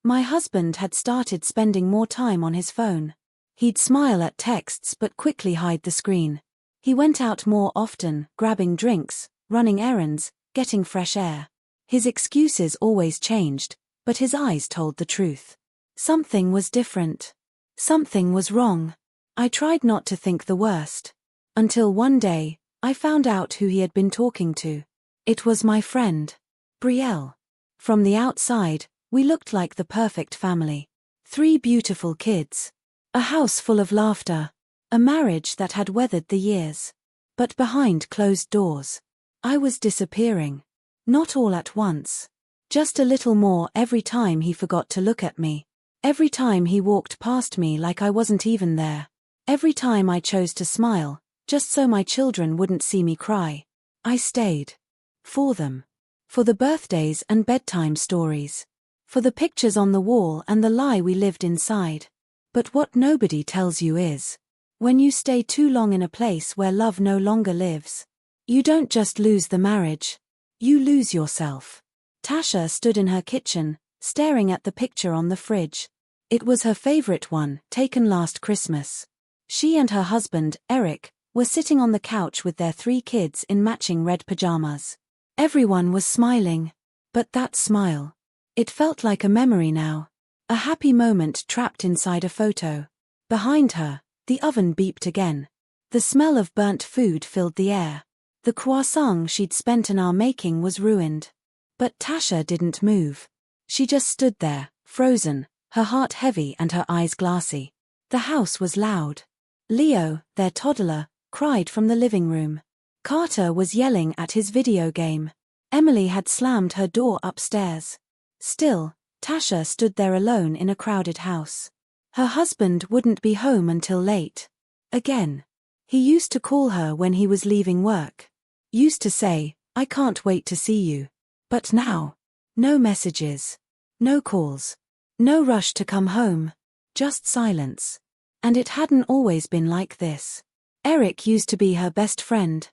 My husband had started spending more time on his phone. He'd smile at texts but quickly hide the screen. He went out more often, grabbing drinks, running errands, getting fresh air. His excuses always changed, but his eyes told the truth. Something was different. Something was wrong. I tried not to think the worst. Until one day, I found out who he had been talking to. It was my friend, Brielle. From the outside, we looked like the perfect family. 3 beautiful kids. A house full of laughter. A marriage that had weathered the years. But behind closed doors, I was disappearing. Not all at once. Just a little more every time he forgot to look at me. Every time he walked past me like I wasn't even there. Every time I chose to smile, just so my children wouldn't see me cry. I stayed. For them. For the birthdays and bedtime stories. For the pictures on the wall and the lie we lived inside. But what nobody tells you is, when you stay too long in a place where love no longer lives, you don't just lose the marriage, you lose yourself. Tasha stood in her kitchen, staring at the picture on the fridge. It was her favorite one, taken last Christmas. She and her husband, Eric, were sitting on the couch with their 3 kids in matching red pajamas. Everyone was smiling. But that smile. It felt like a memory now. A happy moment trapped inside a photo. Behind her, the oven beeped again. The smell of burnt food filled the air. The croissant she'd spent an hour making was ruined. But Tasha didn't move. She just stood there, frozen, her heart heavy and her eyes glassy. The house was loud. Leo, their toddler, cried from the living room. Carter was yelling at his video game. Emily had slammed her door upstairs. Still, Tasha stood there alone in a crowded house. Her husband wouldn't be home until late. Again. He used to call her when he was leaving work. Used to say, "I can't wait to see you." But now, no messages. No calls. No rush to come home. Just silence. And it hadn't always been like this. Eric used to be her best friend.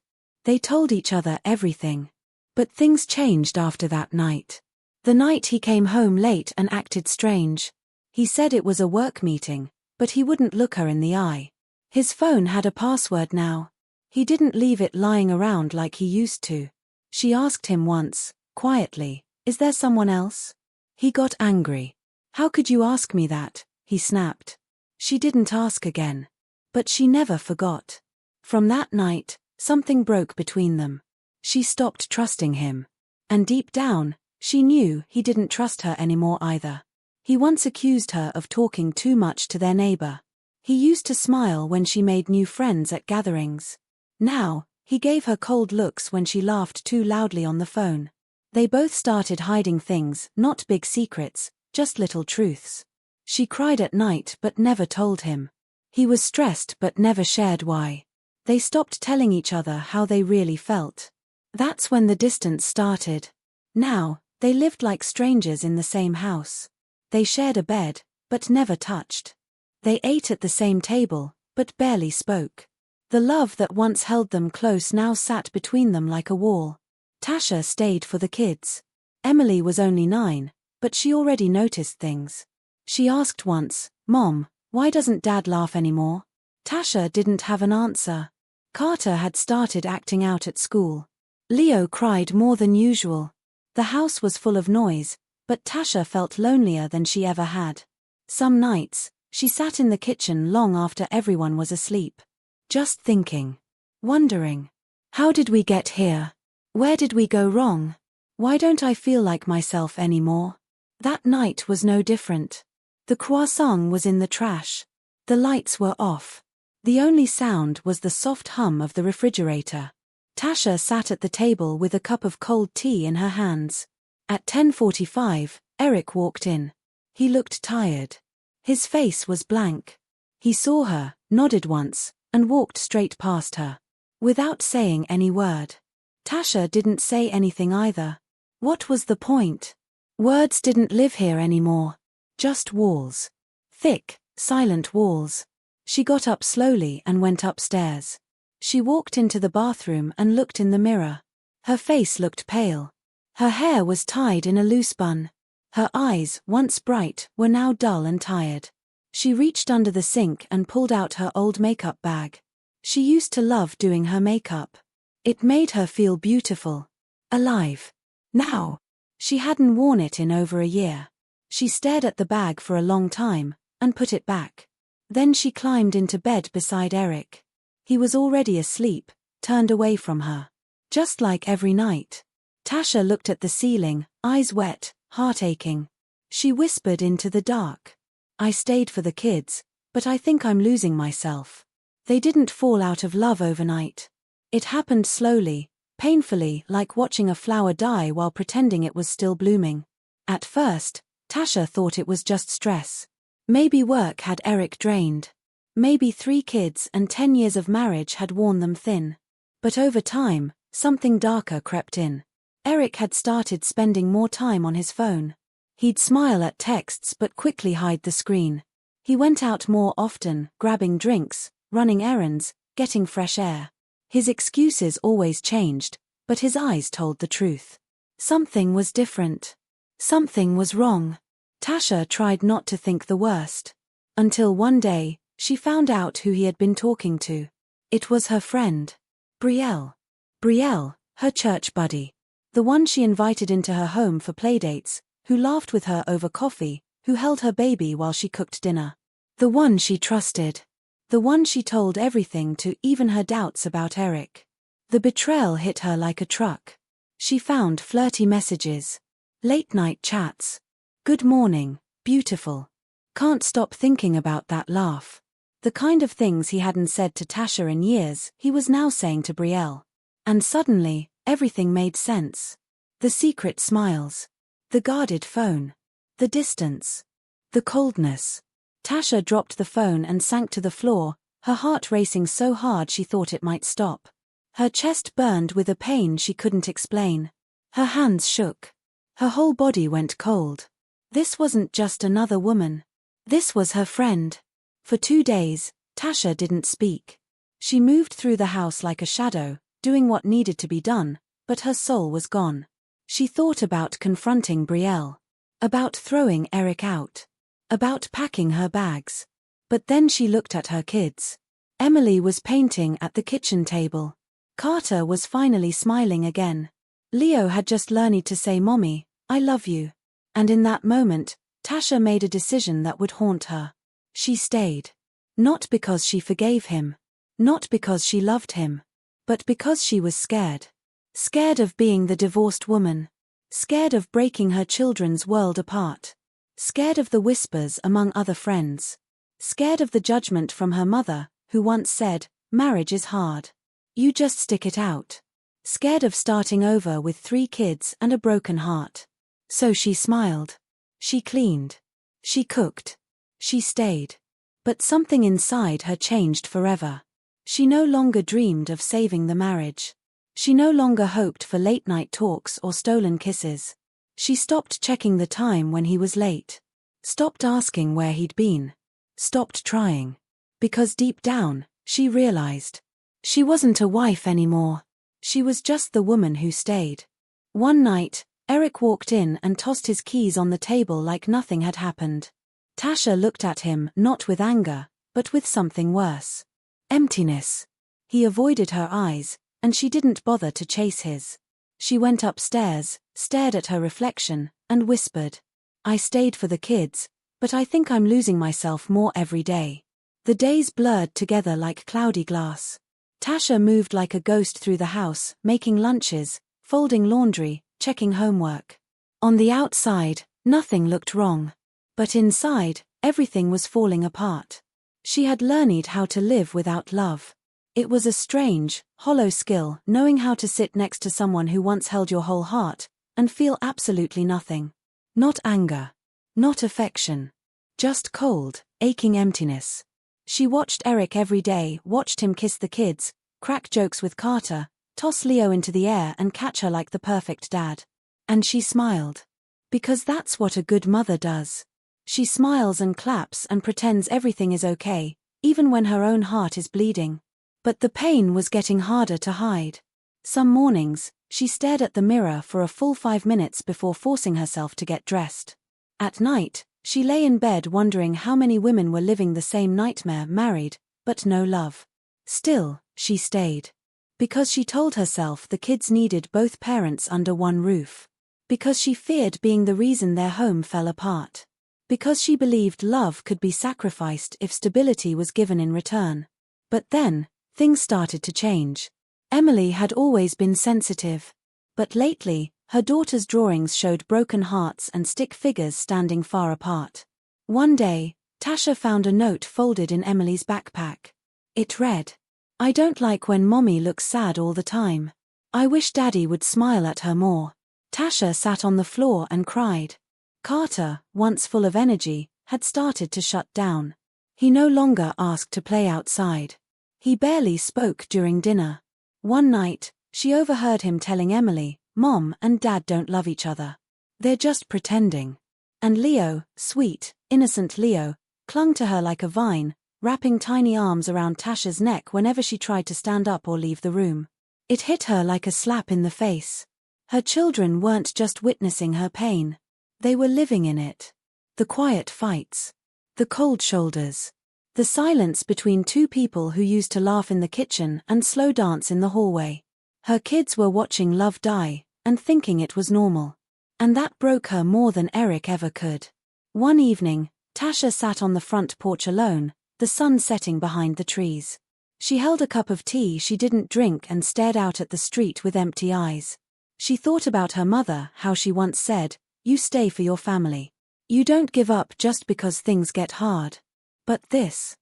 They told each other everything. But things changed after that night. The night he came home late and acted strange. He said it was a work meeting, but he wouldn't look her in the eye. His phone had a password now. He didn't leave it lying around like he used to. She asked him once, quietly, "Is there someone else?" He got angry. "How could you ask me that?" he snapped. She didn't ask again. But she never forgot. From that night, something broke between them. She stopped trusting him. And deep down, she knew he didn't trust her anymore either. He once accused her of talking too much to their neighbor. He used to smile when she made new friends at gatherings. Now, he gave her cold looks when she laughed too loudly on the phone. They both started hiding things, not big secrets, just little truths. She cried at night but never told him. He was stressed but never shared why. They stopped telling each other how they really felt. That's when the distance started. Now, they lived like strangers in the same house. They shared a bed, but never touched. They ate at the same table, but barely spoke. The love that once held them close now sat between them like a wall. Tasha stayed for the kids. Emily was only 9, but she already noticed things. She asked once, "Mom, why doesn't Dad laugh anymore?" Tasha didn't have an answer. Carter had started acting out at school. Leo cried more than usual. The house was full of noise, but Tasha felt lonelier than she ever had. Some nights, she sat in the kitchen long after everyone was asleep. Just thinking. Wondering. How did we get here? Where did we go wrong? Why don't I feel like myself anymore? That night was no different. The croissant was in the trash. The lights were off. The only sound was the soft hum of the refrigerator. Tasha sat at the table with a cup of cold tea in her hands. At 10:45, Eric walked in. He looked tired. His face was blank. He saw her, nodded once, and walked straight past her. Without saying any word. Tasha didn't say anything either. What was the point? Words didn't live here anymore. Just walls. Thick, silent walls. She got up slowly and went upstairs. She walked into the bathroom and looked in the mirror. Her face looked pale. Her hair was tied in a loose bun. Her eyes, once bright, were now dull and tired. She reached under the sink and pulled out her old makeup bag. She used to love doing her makeup. It made her feel beautiful. Alive. Now. She hadn't worn it in over a year. She stared at the bag for a long time, and put it back. Then she climbed into bed beside Eric. He was already asleep, turned away from her. Just like every night. Tasha looked at the ceiling, eyes wet, heart aching. She whispered into the dark. I stayed for the kids, but I think I'm losing myself. They didn't fall out of love overnight. It happened slowly, painfully, like watching a flower die while pretending it was still blooming. At first, Tasha thought it was just stress. Maybe work had Eric drained. Maybe 3 kids and 10 years of marriage had worn them thin. But over time, something darker crept in. Eric had started spending more time on his phone. He'd smile at texts but quickly hide the screen. He went out more often, grabbing drinks, running errands, getting fresh air. His excuses always changed, but his eyes told the truth. Something was different. Something was wrong. Tasha tried not to think the worst. Until one day, she found out who he had been talking to. It was her friend. Brielle. Brielle, her church buddy. The one she invited into her home for playdates, who laughed with her over coffee, who held her baby while she cooked dinner. The one she trusted. The one she told everything to, even her doubts about Eric. The betrayal hit her like a truck. She found flirty messages. Late-night chats. Good morning, beautiful. Can't stop thinking about that laugh. The kind of things he hadn't said to Tasha in years, he was now saying to Brielle. And suddenly, everything made sense. The secret smiles. The guarded phone. The distance. The coldness. Tasha dropped the phone and sank to the floor, her heart racing so hard she thought it might stop. Her chest burned with a pain she couldn't explain. Her hands shook. Her whole body went cold. This wasn't just another woman. This was her friend. For 2 days, Tasha didn't speak. She moved through the house like a shadow, doing what needed to be done, but her soul was gone. She thought about confronting Brielle. About throwing Eric out. About packing her bags. But then she looked at her kids. Emily was painting at the kitchen table. Carter was finally smiling again. Leo had just learned to say Mommy, I love you. And in that moment, Tasha made a decision that would haunt her. She stayed. Not because she forgave him. Not because she loved him. But because she was scared. Scared of being the divorced woman. Scared of breaking her children's world apart. Scared of the whispers among other friends. Scared of the judgment from her mother, who once said, marriage is hard. You just stick it out. Scared of starting over with 3 kids and a broken heart. So she smiled. She cleaned. She cooked. She stayed. But something inside her changed forever. She no longer dreamed of saving the marriage. She no longer hoped for late-night talks or stolen kisses. She stopped checking the time when he was late. Stopped asking where he'd been. Stopped trying. Because deep down, she realized. She wasn't a wife anymore. She was just the woman who stayed. One night, Eric walked in and tossed his keys on the table like nothing had happened. Tasha looked at him, not with anger, but with something worse. Emptiness. He avoided her eyes, and she didn't bother to chase his. She went upstairs, stared at her reflection, and whispered. I stayed for the kids, but I think I'm losing myself more every day. The days blurred together like cloudy glass. Tasha moved like a ghost through the house, making lunches, folding laundry, checking homework. On the outside, nothing looked wrong. But inside, everything was falling apart. She had learned how to live without love. It was a strange, hollow skill, knowing how to sit next to someone who once held your whole heart, and feel absolutely nothing. Not anger. Not affection. Just cold, aching emptiness. She watched Eric every day, watched him kiss the kids, crack jokes with Carter, toss Leo into the air and catch her like the perfect dad. And she smiled. Because that's what a good mother does. She smiles and claps and pretends everything is okay, even when her own heart is bleeding. But the pain was getting harder to hide. Some mornings, she stared at the mirror for a full 5 minutes before forcing herself to get dressed. At night, she lay in bed wondering how many women were living the same nightmare, married, but no love. Still, she stayed. Because she told herself the kids needed both parents under one roof. Because she feared being the reason their home fell apart. Because she believed love could be sacrificed if stability was given in return. But then, things started to change. Emily had always been sensitive. But lately, her daughter's drawings showed broken hearts and stick figures standing far apart. One day, Tasha found a note folded in Emily's backpack. It read, "I don't like when Mommy looks sad all the time. I wish Daddy would smile at her more." Tasha sat on the floor and cried. Carter, once full of energy, had started to shut down. He no longer asked to play outside. He barely spoke during dinner. One night, she overheard him telling Emily, "Mom and Dad don't love each other. They're just pretending." And Leo, sweet, innocent Leo, clung to her like a vine, wrapping tiny arms around Tasha's neck whenever she tried to stand up or leave the room. It hit her like a slap in the face. Her children weren't just witnessing her pain. They were living in it. The quiet fights. The cold shoulders. The silence between two people who used to laugh in the kitchen and slow dance in the hallway. Her kids were watching love die, and thinking it was normal. And that broke her more than Eric ever could. One evening, Tasha sat on the front porch alone, the sun setting behind the trees. She held a cup of tea she didn't drink and stared out at the street with empty eyes. She thought about her mother, how she once said, "You stay for your family. You don't give up just because things get hard." But this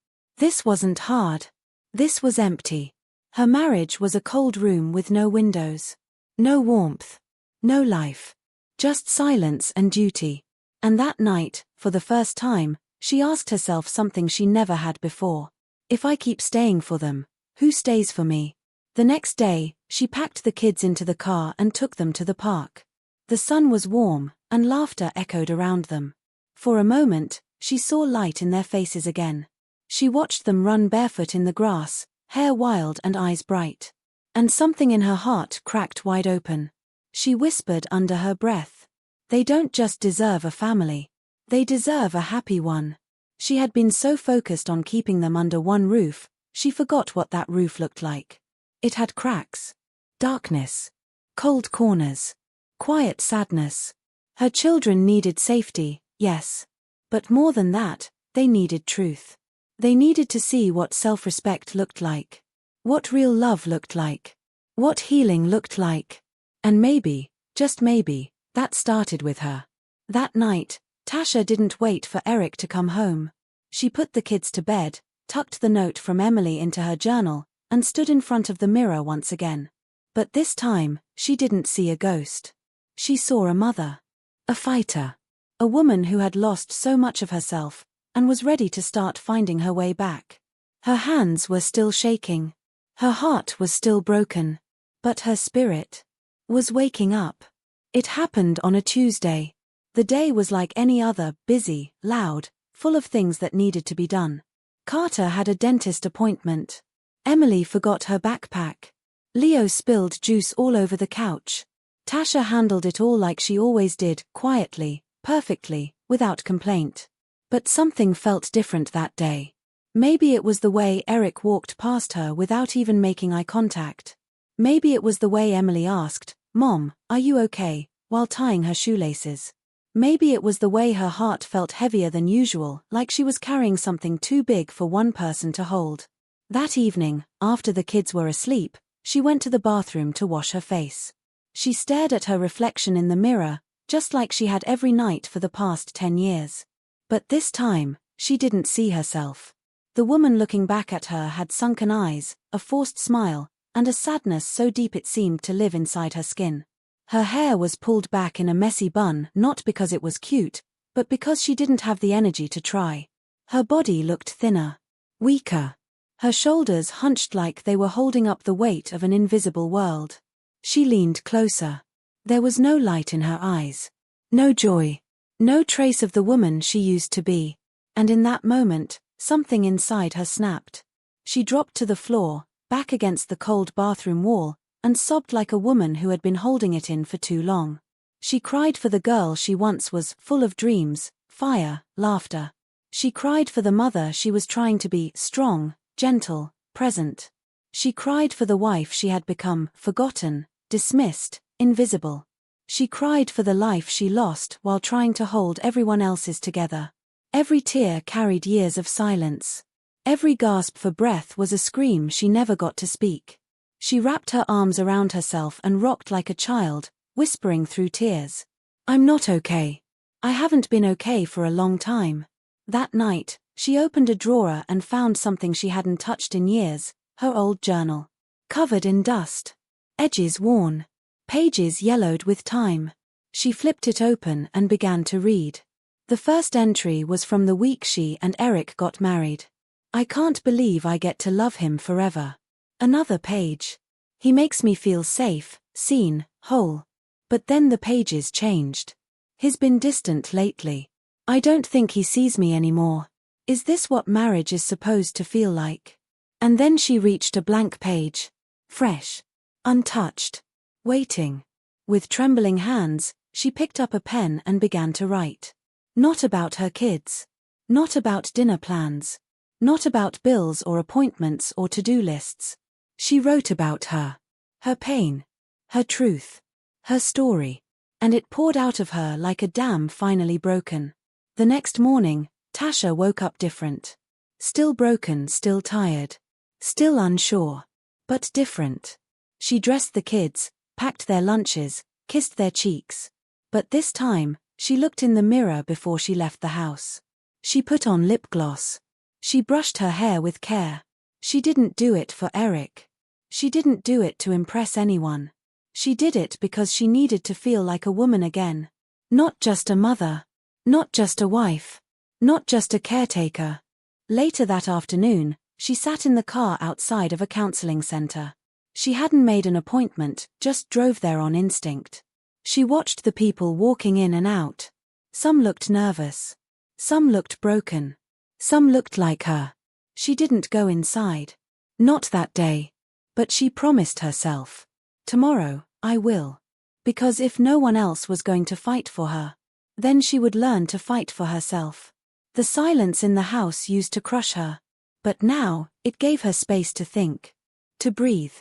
wasn't hard. This was empty. Her marriage was a cold room with no windows. No warmth. No life. Just silence and duty. And that night, for the first time, she asked herself something she never had before. If I keep staying for them, who stays for me? The next day, she packed the kids into the car and took them to the park. The sun was warm, and laughter echoed around them. For a moment, she saw light in their faces again. She watched them run barefoot in the grass, hair wild and eyes bright. And something in her heart cracked wide open. She whispered under her breath, "They don't just deserve a family. They deserve a happy one." She had been so focused on keeping them under one roof, she forgot what that roof looked like. It had cracks. Darkness. Cold corners. Quiet sadness. Her children needed safety, yes. But more than that, they needed truth. They needed to see what self-respect looked like. What real love looked like. What healing looked like. And maybe, just maybe, that started with her. That night, Tasha didn't wait for Eric to come home. She put the kids to bed, tucked the note from Emily into her journal, and stood in front of the mirror once again. But this time, she didn't see a ghost. She saw a mother. A fighter. A woman who had lost so much of herself, and was ready to start finding her way back. Her hands were still shaking. Her heart was still broken. But her spirit was waking up. It happened on a Tuesday. The day was like any other, busy, loud, full of things that needed to be done. Carter had a dentist appointment. Emily forgot her backpack. Leo spilled juice all over the couch. Tasha handled it all like she always did, quietly, perfectly, without complaint. But something felt different that day. Maybe it was the way Eric walked past her without even making eye contact. Maybe it was the way Emily asked, "Mom, are you okay?" while tying her shoelaces. Maybe it was the way her heart felt heavier than usual, like she was carrying something too big for one person to hold. That evening, after the kids were asleep, she went to the bathroom to wash her face. She stared at her reflection in the mirror, just like she had every night for the past 10 years. But this time, she didn't see herself. The woman looking back at her had sunken eyes, a forced smile, and a sadness so deep it seemed to live inside her skin. Her hair was pulled back in a messy bun, not because it was cute, but because she didn't have the energy to try. Her body looked thinner, weaker. Her shoulders hunched like they were holding up the weight of an invisible world. She leaned closer. There was no light in her eyes. No joy. No trace of the woman she used to be. And in that moment, something inside her snapped. She dropped to the floor, back against the cold bathroom wall, and sobbed like a woman who had been holding it in for too long. She cried for the girl she once was, full of dreams, fire, laughter. She cried for the mother she was trying to be, strong, gentle, present. She cried for the wife she had become, forgotten, dismissed, invisible. She cried for the life she lost while trying to hold everyone else's together. Every tear carried years of silence. Every gasp for breath was a scream she never got to speak. She wrapped her arms around herself and rocked like a child, whispering through tears, "I'm not okay. I haven't been okay for a long time." That night, she opened a drawer and found something she hadn't touched in years, her old journal. Covered in dust. Edges worn. Pages yellowed with time. She flipped it open and began to read. The first entry was from the week she and Eric got married. "I can't believe I get to love him forever." Another page. "He makes me feel safe, seen, whole." But then the pages changed. "He's been distant lately. I don't think he sees me anymore. Is this what marriage is supposed to feel like?" And then she reached a blank page. Fresh. Untouched. Waiting. With trembling hands, she picked up a pen and began to write. Not about her kids. Not about dinner plans. Not about bills or appointments or to-do lists. She wrote about her. Her pain. Her truth. Her story. And it poured out of her like a dam finally broken. The next morning, Tasha woke up different. Still broken, still tired. Still unsure. But different. She dressed the kids, packed their lunches, kissed their cheeks. But this time, she looked in the mirror before she left the house. She put on lip gloss. She brushed her hair with care. She didn't do it for Eric. She didn't do it to impress anyone. She did it because she needed to feel like a woman again. Not just a mother. Not just a wife. Not just a caretaker. Later that afternoon, she sat in the car outside of a counseling center. She hadn't made an appointment, just drove there on instinct. She watched the people walking in and out. Some looked nervous. Some looked broken. Some looked like her. She didn't go inside. Not that day. But she promised herself. Tomorrow, I will. Because if no one else was going to fight for her, then she would learn to fight for herself. The silence in the house used to crush her. But now, it gave her space to think. To breathe.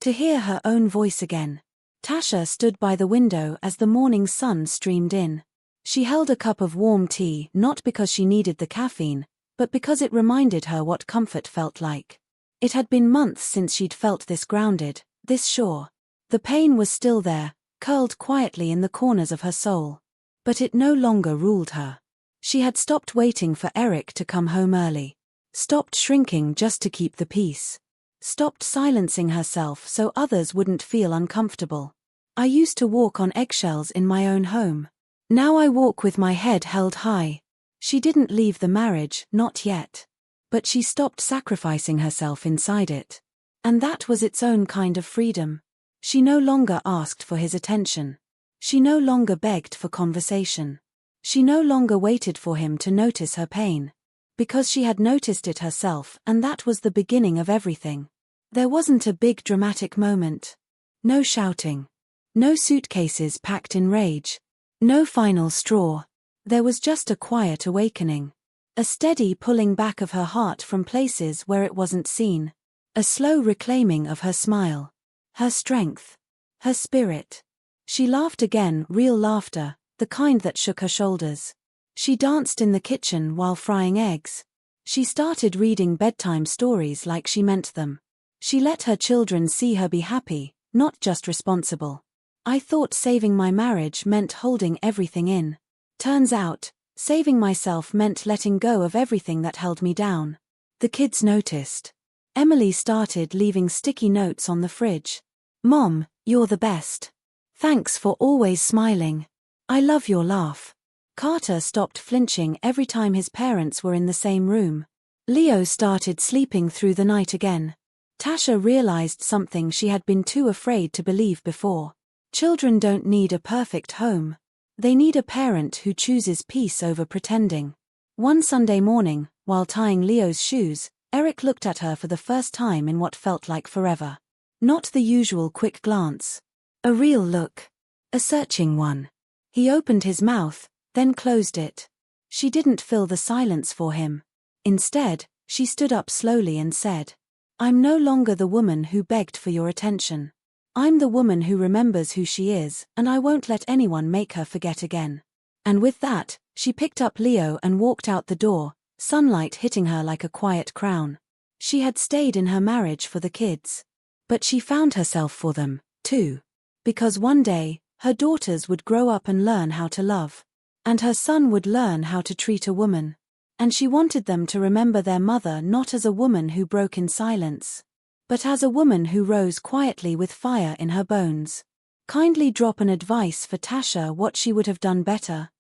To hear her own voice again. Tasha stood by the window as the morning sun streamed in. She held a cup of warm tea not because she needed the caffeine, but because it reminded her what comfort felt like. It had been months since she'd felt this grounded, this sure. The pain was still there, curled quietly in the corners of her soul. But it no longer ruled her. She had stopped waiting for Eric to come home early. Stopped shrinking just to keep the peace. Stopped silencing herself so others wouldn't feel uncomfortable. "I used to walk on eggshells in my own home. Now I walk with my head held high." She didn't leave the marriage, not yet. But she stopped sacrificing herself inside it. And that was its own kind of freedom. She no longer asked for his attention. She no longer begged for conversation. She no longer waited for him to notice her pain. Because she had noticed it herself, and that was the beginning of everything. There wasn't a big dramatic moment. No shouting. No suitcases packed in rage. No final straw. There was just a quiet awakening. A steady pulling back of her heart from places where it wasn't seen. A slow reclaiming of her smile. Her strength. Her spirit. She laughed again, real laughter, the kind that shook her shoulders. She danced in the kitchen while frying eggs. She started reading bedtime stories like she meant them. She let her children see her be happy, not just responsible. "I thought saving my marriage meant holding everything in. Turns out, saving myself meant letting go of everything that held me down." The kids noticed. Emily started leaving sticky notes on the fridge. "Mom, you're the best. Thanks for always smiling. I love your laugh." Carter stopped flinching every time his parents were in the same room. Leo started sleeping through the night again. Tasha realized something she had been too afraid to believe before. Children don't need a perfect home. They need a parent who chooses peace over pretending. One Sunday morning, while tying Leo's shoes, Eric looked at her for the first time in what felt like forever. Not the usual quick glance. A real look. A searching one. He opened his mouth, then closed it. She didn't fill the silence for him. Instead, she stood up slowly and said, "I'm no longer the woman who begged for your attention. I'm the woman who remembers who she is, and I won't let anyone make her forget again." And with that, she picked up Leo and walked out the door, sunlight hitting her like a quiet crown. She had stayed in her marriage for the kids. But she found herself for them, too. Because one day, her daughters would grow up and learn how to love. And her son would learn how to treat a woman. And she wanted them to remember their mother not as a woman who broke in silence, but as a woman who rose quietly with fire in her bones. Kindly drop an advice for Tasha what she would have done better.